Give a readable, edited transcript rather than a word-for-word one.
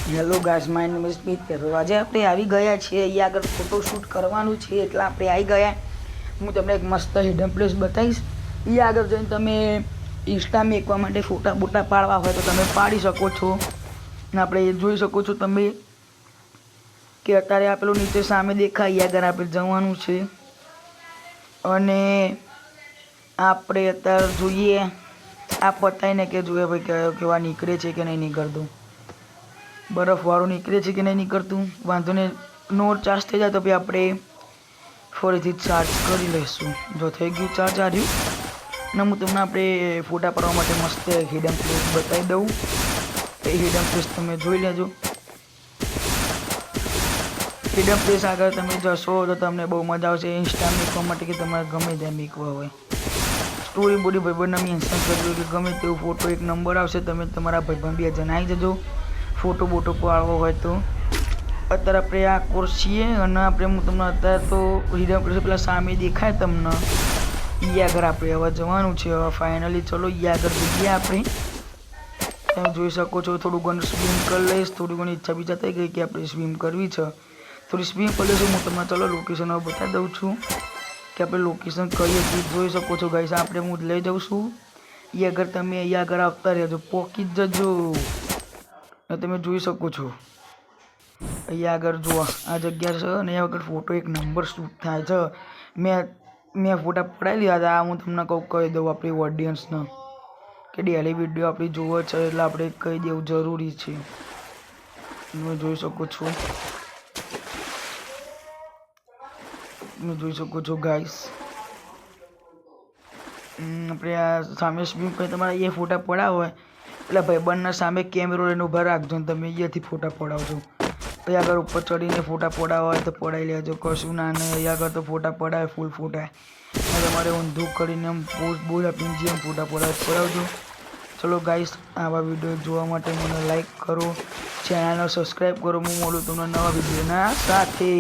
Hello guys, my name is Peter. આજે આપણે આવી ગયા છીએ અહીંયા આગળ ફોટોશૂટ કરવાનું છે, એટલે આપણે આવી ગયા। હું તમને એક મસ્ત હિડન પ્લેસ બતાવીશ। અહીંયા આગળ જઈને તમે ઇન્સ્ટા મેકવા માટે ફોટા બોટા પાડવા હોય તો તમે પાડી શકો છો। અને આપણે જોઈ શકો છો તમે કે અત્યારે આપેલું નીચે સામે દેખાય અહીંયા આગળ આપણે જવાનું છે। અને આપણે અત્યારે જોઈએ આ પતાવીને કે જોઈએ ભાઈ કેવા નીકળે છે કે નહીં નીકળતું, બરફવાળું નીકળે છે કે નહીં નીકળતું। વાંધો નહીં, નો ચાર્જ થઈ જાય તો પછી આપણે ફરીથી ચાર્જ કરી લઈશું। જો થઈ ગયું ચાર્જ આ રહ્યું। અને હું તમને આપણે ફોટા પાડવા માટે મસ્ત હિડન પ્લેસ બતાવી દઉં। એ હિડન પ્લેસ તમે જોઈ લેજો। હિડન પ્લેસ આગળ તમે જશો તો તમને બહુ મજા આવશે ઇન્સ્ટા મૂકવા માટે કે તમારે ગમે ત્યાં મૂકવા હોય, સ્ટોરી બોડી ભાઈબંધને મેન્શન કરજો કે ગમે તેવો ફોટો એક નંબર આવશે। તમે તમારા ભાઈબંધ 2 જણ આવી જજો ફોટો બોટો પાડવો હોય તો। અત્યારે આપણે આ કોર્સ છીએ અને આપણે હું તમને અત્યારે તો હિડન પ્લેસ પેલા સામે દેખાય તમને એ આગળ આપણે હવે જવાનું છે। હવે ફાઇનલી ચલો એ આગળ જઈએ આપણે। તમે જોઈ શકો છો થોડું ઘણું સ્વિમ કરી લઈશ, થોડી ઘણી ઈચ્છા બીજા થઈ ગઈ કે આપણે સ્વિમ કરવી છે, થોડી સ્વિમ કરી લઈશું। હું તમને ચલો લોકેશન હવે બતાવી દઉં છું કે આપણે લોકેશન કઈ હતી। જોઈ શકો છો ગાઈસ, આપણે હું લઈ જાઉં છું એ આગળ, તમે અહીંયા આગળ આવતા રહેજો, પોકી જ જજો। તમે જોઈ શકો છો અહીંયા આગળ જુઓ આ જગ્યા છે અને અહીંયા આગળ ફોટો એક નંબર શૂટ થાય છે। મેં ફોટા પડાવી લીધા હતા। હું તમને કહી દઉં આપણી ઓડિયન્સને કે ડેલી વિડીયો આપણી જોવો છે એટલે આપણે કહી દેવું જરૂરી છે। તમે જોઈ શકો છો, તમે જોઈ શકો છો ગાઈસ, આપણે આ સામે સ્વિમ કરી તમારે એ ફોટા પડાવ હોય એટલે ભાઈબંધના સામે કેમેરો લઈને ઊભા રાખજો ને તમે અહીંયાથી ફોટા પડાવજો। પછી આગળ ઉપર ચડીને ફોટા પડાવવા હોય તો પડાવી લેજો, કશું ના નહીં। અહીંયા આગળ તો ફોટા પડાવે ફૂલ ફોટા, અને તમારે ઊંધું કરીને એમ પોઝ બોલ આપીને જેમ ફોટા પડાવજો। ચલો ગાઈસ, આવા વિડીયો જોવા માટે મને લાઈક કરો, ચેનલને સબસ્ક્રાઈબ કરો। હું મળું તમને નવા વિડીયોના સાથે।